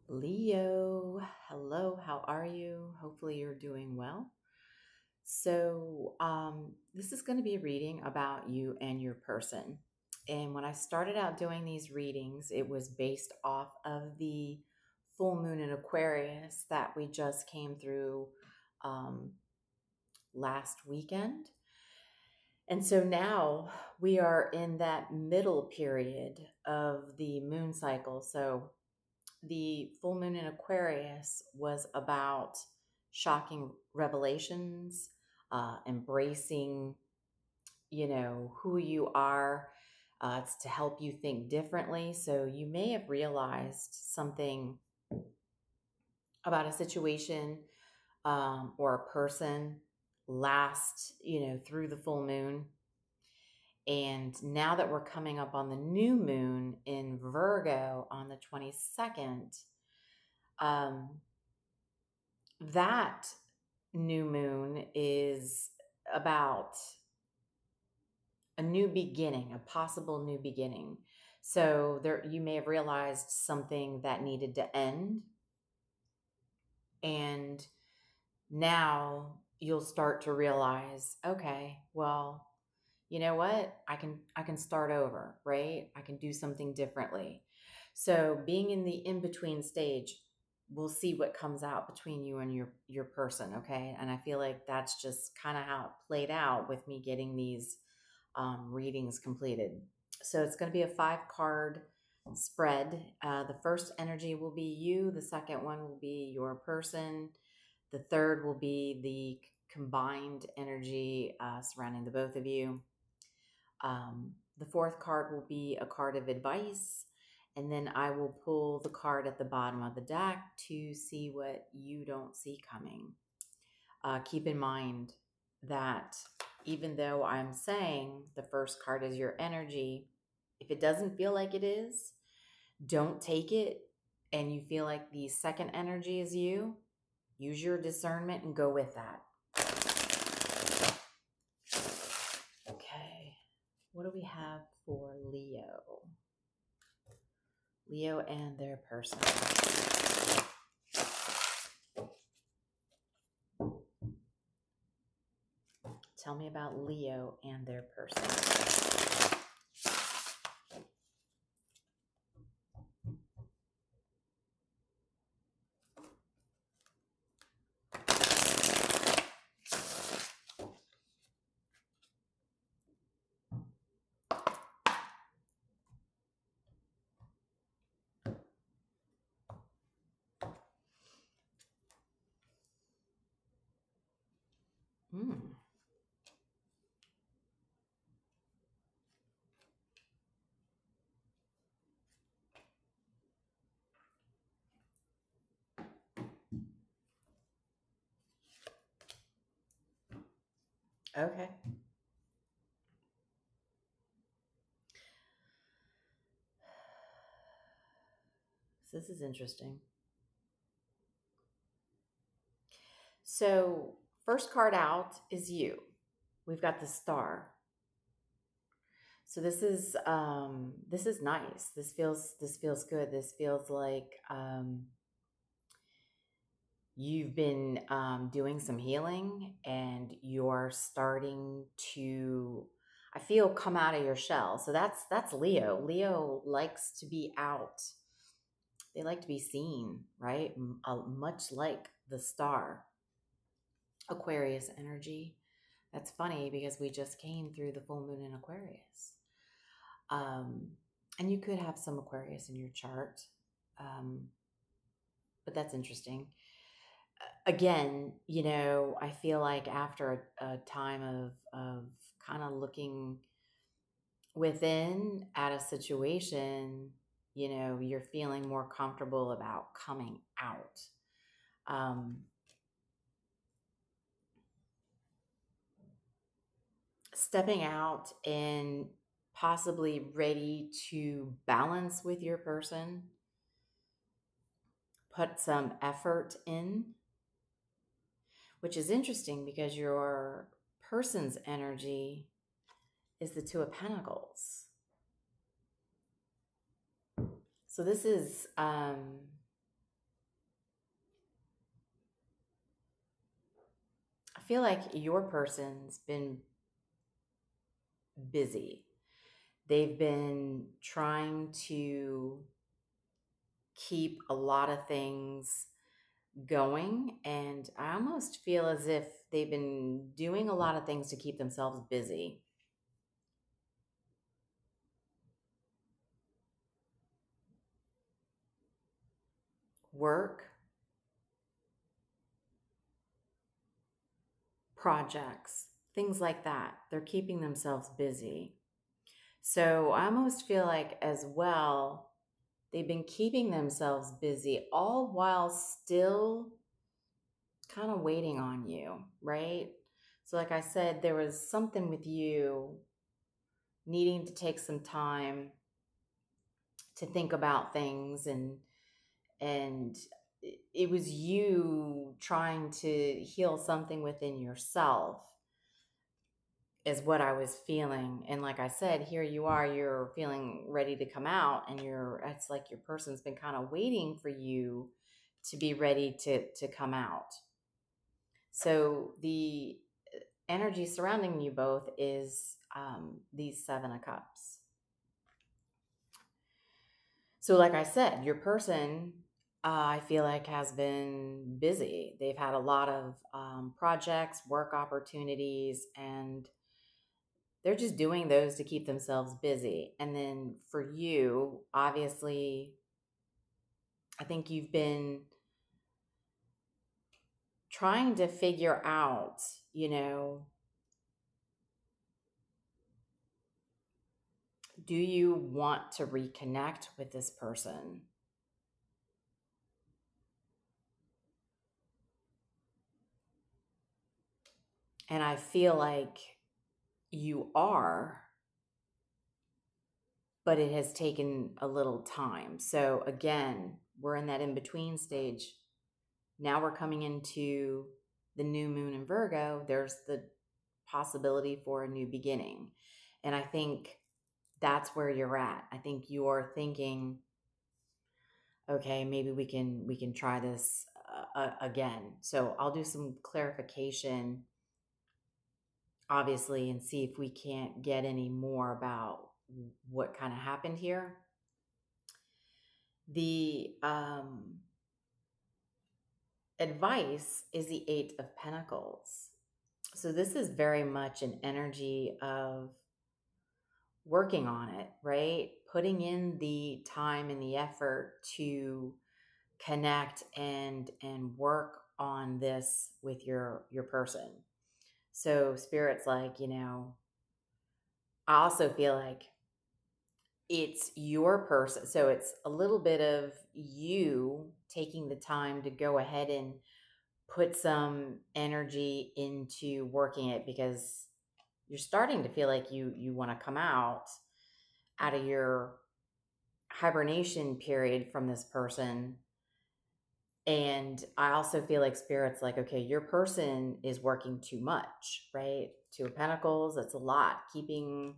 Leo, hello, how are you? Hopefully, you're doing well. This is going to be a reading about you and your person. And when I started out doing these readings, it was based off of the full moon in Aquarius that we just came through um, last weekend. And so now we are in that middle period of the moon cycle. So the full moon in Aquarius was about shocking revelations, embracing, who you are. It's to help you think differently. So you may have realized something about a situation or a person last, through the full moon. And now that we're coming up on the new moon in Virgo on the 22nd, um, that new moon is about a new beginning, a possible new beginning. So there you may have realized something that needed to end, and now you'll start to realize, okay, well, you know what? I can start over, right? I can do something differently. So being in the in-between stage, we'll see what comes out between you and your person, okay? And I feel like that's just kind of how it played out with me getting these readings completed. So it's going to be a 5 card spread. The first energy will be you. The second one will be your person. The third will be the combined energy surrounding the both of you. The fourth card will be a card of advice, and then I will pull the card at the bottom of the deck to see what you don't see coming. Keep in mind that even though I'm saying the first card is your energy, if it doesn't feel like it is, don't take it, and you feel like the second energy is you, use your discernment and go with that. Okay. What do we have for Leo? Leo and their person. Tell me about Leo and their person. Hmm. Okay. So this is interesting. So, first card out is you. We've got the star. So this is nice. This feels good. This feels like you've been doing some healing, and you're starting to, I feel, come out of your shell. So that's Leo. Leo likes to be out. They like to be seen, right? Much like the star. Aquarius energy. That's funny because we just came through the full moon in Aquarius. Um, and you could have some Aquarius in your chart. Um, but that's interesting. Again, I feel like after a time of kind of looking within at a situation, you're feeling more comfortable about coming out. Stepping out and possibly ready to balance with your person, put some effort in, which is interesting because your person's energy is the Two of Pentacles. So this is feel like your person's been busy. They've been trying to keep a lot of things going, and I almost feel as if they've been doing a lot of things to keep themselves busy. Work, projects, things like that. They're keeping themselves busy. So I almost feel like, as well, they've been keeping themselves busy all while still kind of waiting on you, right? So, like I said, there was something with you needing to take some time to think about things, and it was you trying to heal something within yourself, is what I was feeling. And like I said, here you are, you're feeling ready to come out, and it's like your person's been kind of waiting for you to be ready to come out. So the energy surrounding you both is these Seven of Cups. So like I said, your person, I feel like, has been busy. They've had a lot of projects, work opportunities, and they're just doing those to keep themselves busy. And then for you, obviously, I think you've been trying to figure out, do you want to reconnect with this person? And I feel like you are, but it has taken a little time. So again, we're in that in between stage. Now we're coming into the new moon in Virgo. There's the possibility for a new beginning. And I think that's where you're at. I think you're thinking, okay, maybe we can try this again. So I'll do some clarification, obviously, and see if we can't get any more about what kind of happened here. The advice is the Eight of Pentacles. So this is very much an energy of working on it, right? Putting in the time and the effort to connect and work on this with your person. So spirit's like, I also feel like it's your person. So it's a little bit of you taking the time to go ahead and put some energy into working it, because you're starting to feel like you want to come out of your hibernation period from this person. And I also feel like spirit's like, okay, your person is working too much, right? Two of Pentacles, that's a lot, keeping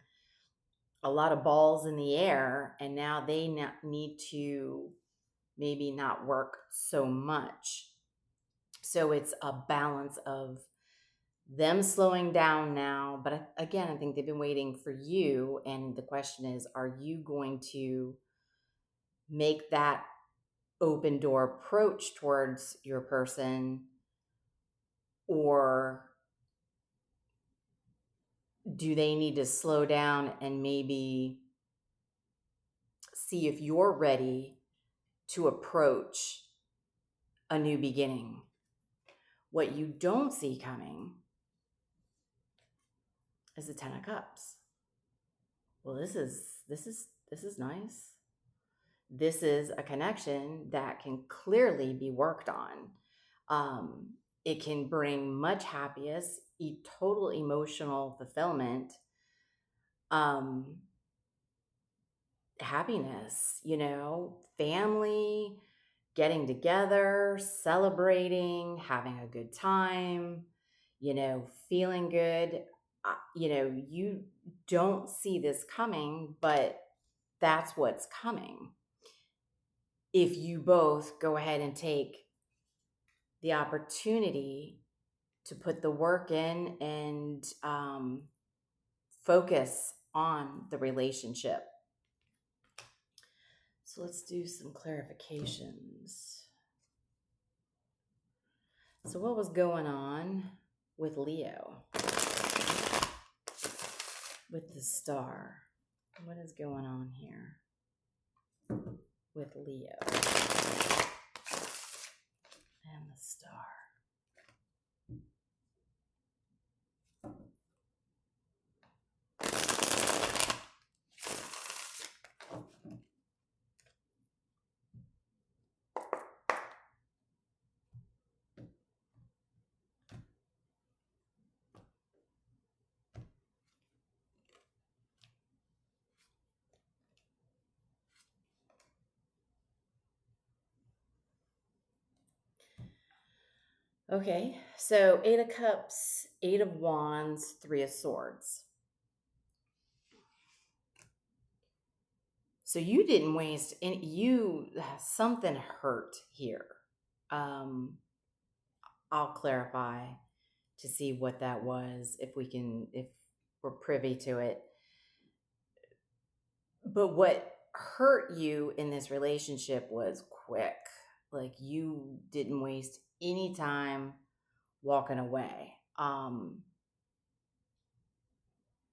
a lot of balls in the air, and now they need to maybe not work so much. So it's a balance of them slowing down now. But again, I think they've been waiting for you. And the question is, are you going to make that open door approach towards your person, or do they need to slow down and maybe see if you're ready to approach a new beginning? What you don't see coming is the Ten of Cups. Well, this is nice. This is a connection that can clearly be worked on. It can bring much happiness, total emotional fulfillment, happiness, family, getting together, celebrating, having a good time, feeling good. You don't see this coming, but that's what's coming. If you both go ahead and take the opportunity to put the work in and focus on the relationship. So let's do some clarifications. So what was going on with Leo? With the star. What is going on here with Leo and the star? Okay, so 8 of Cups, 8 of Wands, 3 of Swords. So you didn't waste any, something hurt here. I'll clarify to see what that was, if we're privy to it. But what hurt you in this relationship was quick. Like, you didn't waste any time walking away.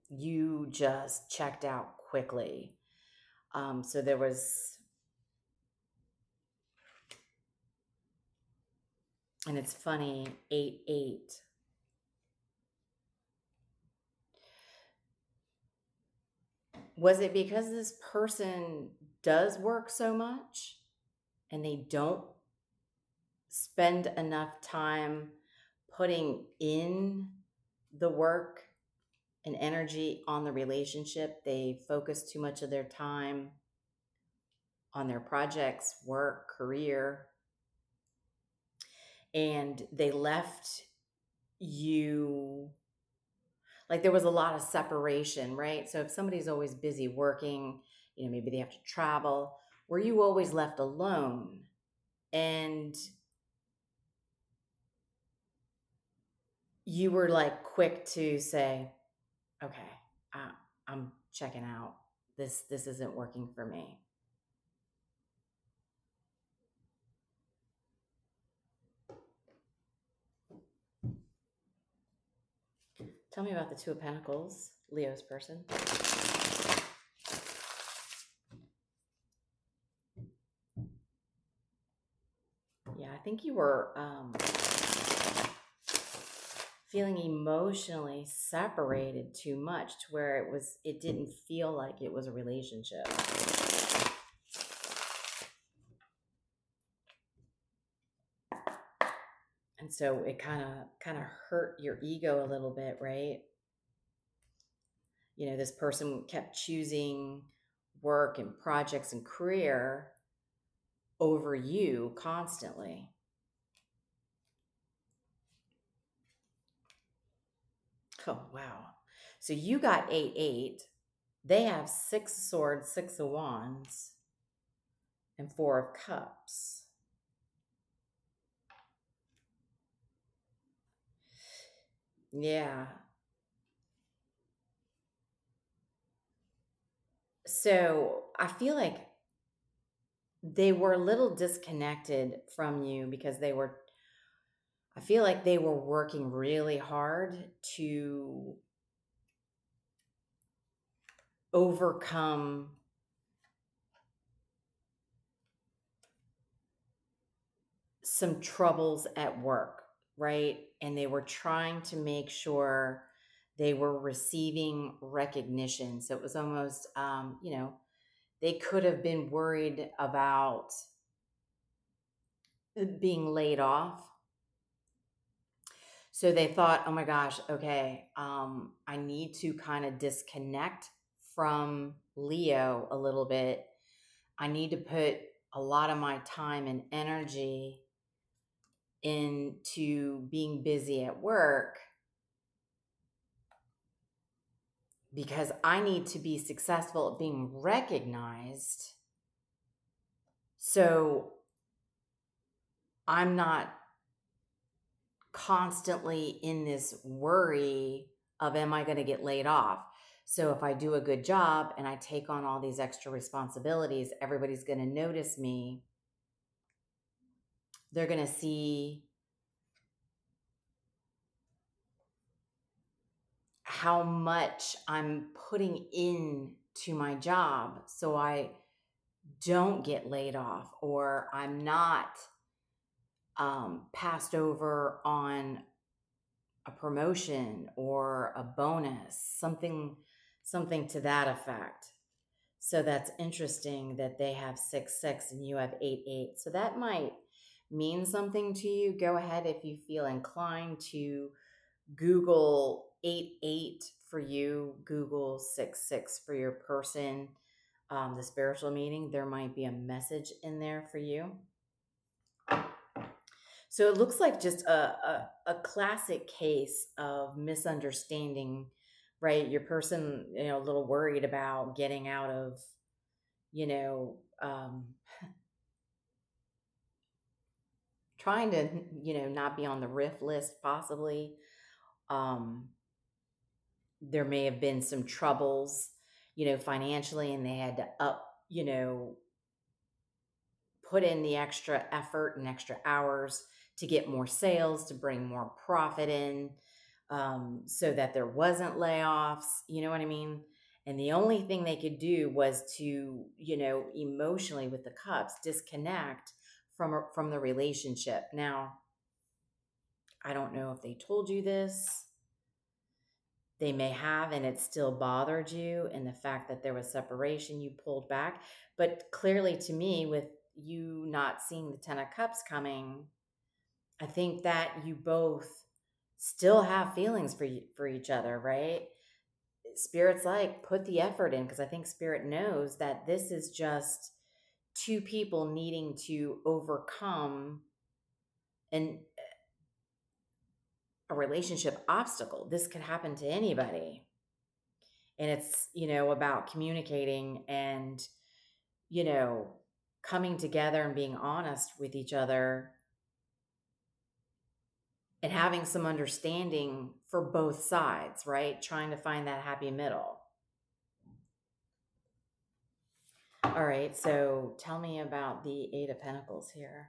You just checked out quickly. So there was, and it's funny, 8-8. Was it because this person does work so much and they don't spend enough time putting in the work and energy on the relationship? They focus too much of their time on their projects, work, career, and they left you, like, there was a lot of separation, right? So if somebody's always busy working, maybe they have to travel, were you always left alone? And you were like quick to say, okay, I'm checking out. This isn't working for me. Tell me about the 2 of Pentacles, Leo's person. Yeah, I think you were feeling emotionally separated too much to where it didn't feel like it was a relationship. And so it kind of hurt your ego a little bit, right? This person kept choosing work and projects and career over you constantly. Oh, wow. So you got 8-8. They have 6 of Swords, 6 of Wands, and 4 of Cups. Yeah. So I feel like they were a little disconnected from you because I feel like they were working really hard to overcome some troubles at work, right? And they were trying to make sure they were receiving recognition. So it was almost, they could have been worried about being laid off. So they thought, oh my gosh, okay, I need to kind of disconnect from Leo a little bit. I need to put a lot of my time and energy into being busy at work because I need to be successful at being recognized. So I'm not constantly in this worry of, am I going to get laid off? So if I do a good job and I take on all these extra responsibilities, everybody's going to notice me. They're going to see how much I'm putting in to my job, so I don't get laid off, or I'm not passed over on a promotion or a bonus, something to that effect. So that's interesting that they have 6-6 and you have 8-8. So that might mean something to you. Go ahead if you feel inclined to Google 8-8 for you, Google 6-6 for your person. The spiritual meaning, there might be a message in there for you. So it looks like just a classic case of misunderstanding, right? Your person, a little worried about getting out of, trying to, not be on the riff list possibly. There may have been some troubles, financially, and they had to put in the extra effort and extra hours to get more sales, to bring more profit in, so that there wasn't layoffs, you know what I mean? And the only thing they could do was to, emotionally with the cups, disconnect from the relationship. Now, I don't know if they told you this. They may have, and it still bothered you. And the fact that there was separation, you pulled back. But clearly to me, with you not seeing the 10 of Cups coming, I think that you both still have feelings for each other, right? Spirit's like, put the effort in, because I think Spirit knows that this is just two people needing to overcome a relationship obstacle. This could happen to anybody. And it's, about communicating and, coming together and being honest with each other and having some understanding for both sides, right? Trying to find that happy middle. All right, so tell me about the 8 of Pentacles here.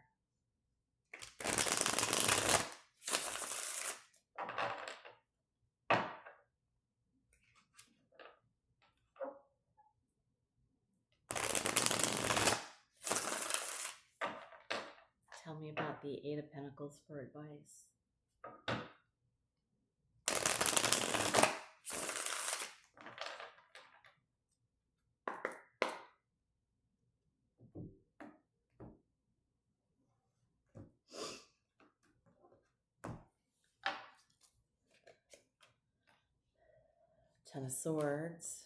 Tell me about the 8 of Pentacles for advice. Ten of Swords,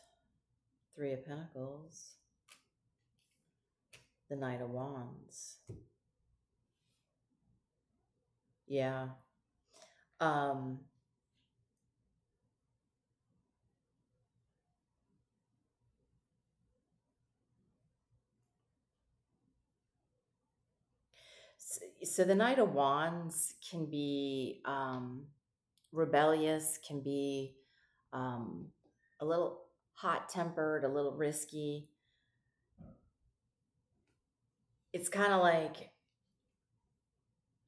3 of Pentacles, the Knight of Wands. Yeah. So the Knight of Wands can be rebellious, can be a little hot-tempered, a little risky. It's kind of like,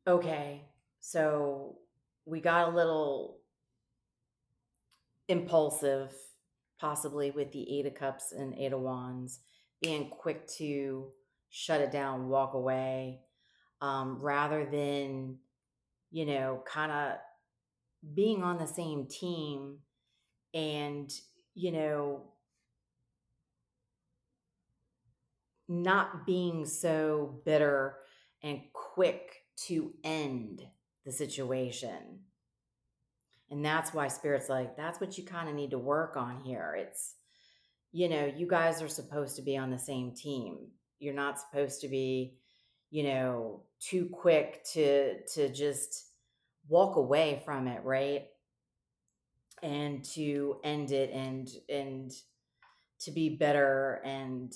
okay, so we got a little impulsive, possibly with the 8 of Cups and 8 of Wands, being quick to shut it down, walk away, rather than, kind of being on the same team and, not being so bitter and quick to end the situation. And that's why Spirit's like, that's what you kind of need to work on here. It's, you guys are supposed to be on the same team. You're not supposed to be, too quick to just walk away from it, right? And to end it and to be better and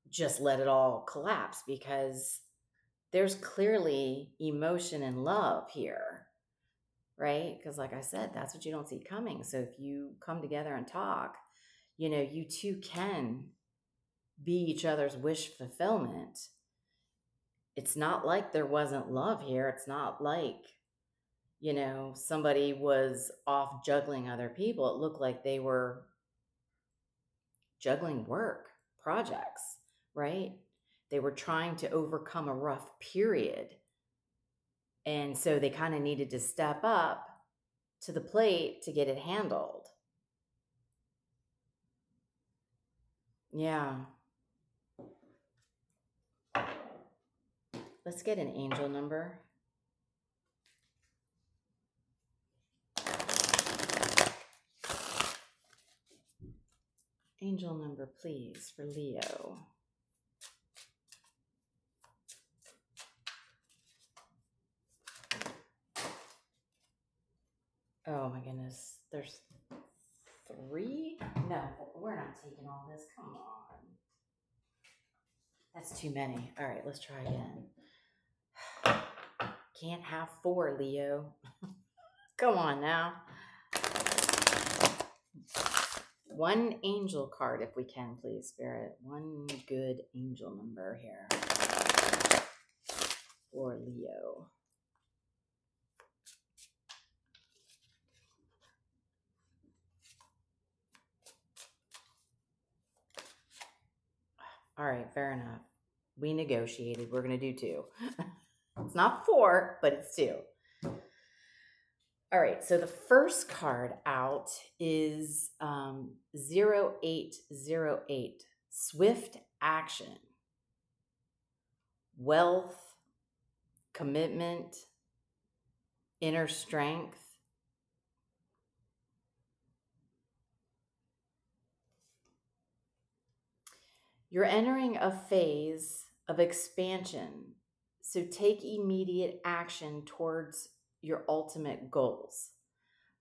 just let it all collapse, because there's clearly emotion and love here. right? Because like I said, that's what you don't see coming. So if you come together and talk, you two can be each other's wish fulfillment. It's not like there wasn't love here. It's not like, somebody was off juggling other people. It looked like they were juggling work, projects, right? They were trying to overcome a rough period. And so they kind of needed to step up to the plate to get it handled. Yeah. Let's get an angel number. Angel number, please, for Leo. Oh my goodness. There's 3? No, we're not taking all this. Come on. That's too many. All right, let's try again. Can't have 4, Leo. Come on now. 1 angel card, if we can, please, Spirit. 1 good angel number here for Leo. All right, fair enough. We negotiated. We're going to do 2. It's not 4, but it's 2. All right, so the first card out is 0808, Swift Action, Wealth, Commitment, Inner Strength. You're entering a phase of expansion, so take immediate action towards your ultimate goals.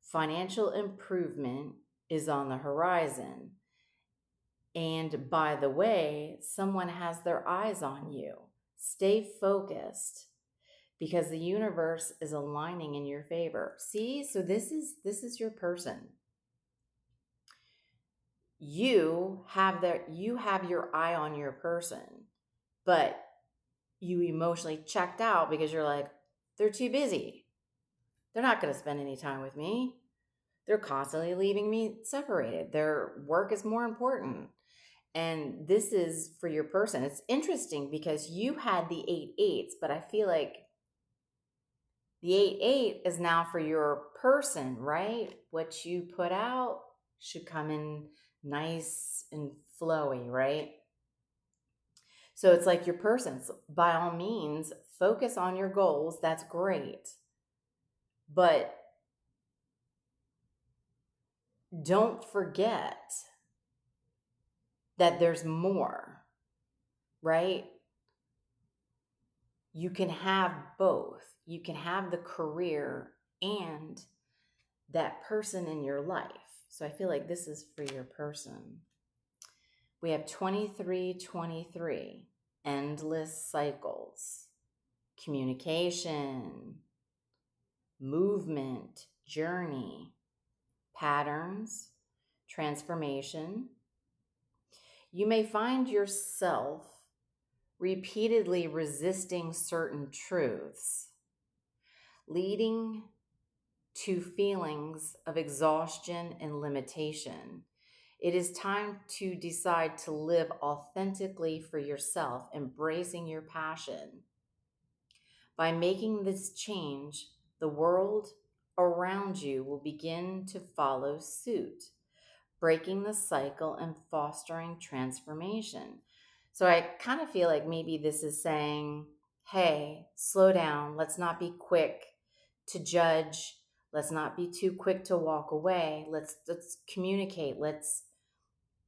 Financial improvement is on the horizon. And by the way, someone has their eyes on you. Stay focused because the universe is aligning in your favor. See, so this is your person. You have your eye on your person, but you emotionally checked out because you're like, they're too busy. They're not going to spend any time with me. They're constantly leaving me separated. Their work is more important. And this is for your person. It's interesting because you had the 8/8, but I feel like the 8/8 is now for your person, right? What you put out should come in nice and flowy, right? So it's like your person. So by all means, focus on your goals. That's great. But don't forget that there's more, right? You can have both. You can have the career and that person in your life. So I feel like this is for your person. We have 2323, endless cycles, communication, movement, journey, patterns, transformation. You may find yourself repeatedly resisting certain truths, leading to feelings of exhaustion and limitation. It is time to decide to live authentically for yourself, embracing your passion. By making this change, the world around you will begin to follow suit, breaking the cycle and fostering transformation. So I kind of feel like maybe this is saying, hey, slow down. Let's not be quick to judge. Let's not be too quick to walk away. Let's communicate. Let's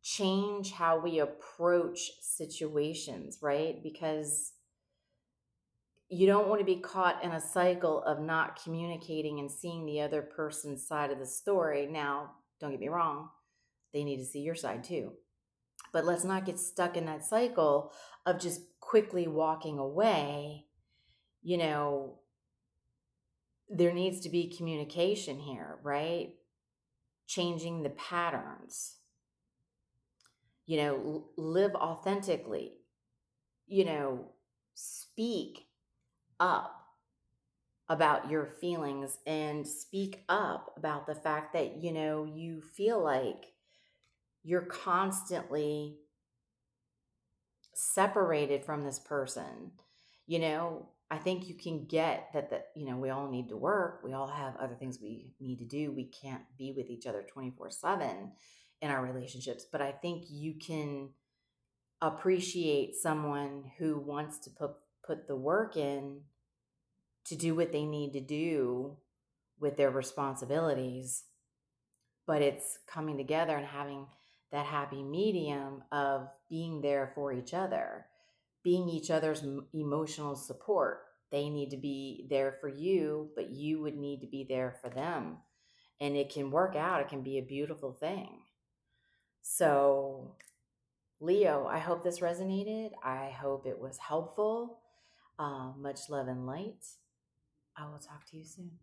change how we approach situations, right? Because you don't want to be caught in a cycle of not communicating and seeing the other person's side of the story. Now, don't get me wrong, they need to see your side too. But let's not get stuck in that cycle of just quickly walking away. there needs to be communication here, right? Changing the patterns, live authentically, speak up about your feelings and speak up about the fact that, you feel like you're constantly separated from this person. I think you can get that, we all need to work. We all have other things we need to do. We can't be with each other 24/7 in our relationships, but I think you can appreciate someone who wants to put the work in to do what they need to do with their responsibilities, but it's coming together and having that happy medium of being there for each other, being each other's emotional support. They need to be there for you, but you would need to be there for them. And it can work out. It can be a beautiful thing. So, Leo, I hope this resonated. I hope it was helpful. Much love and light. I will talk to you soon.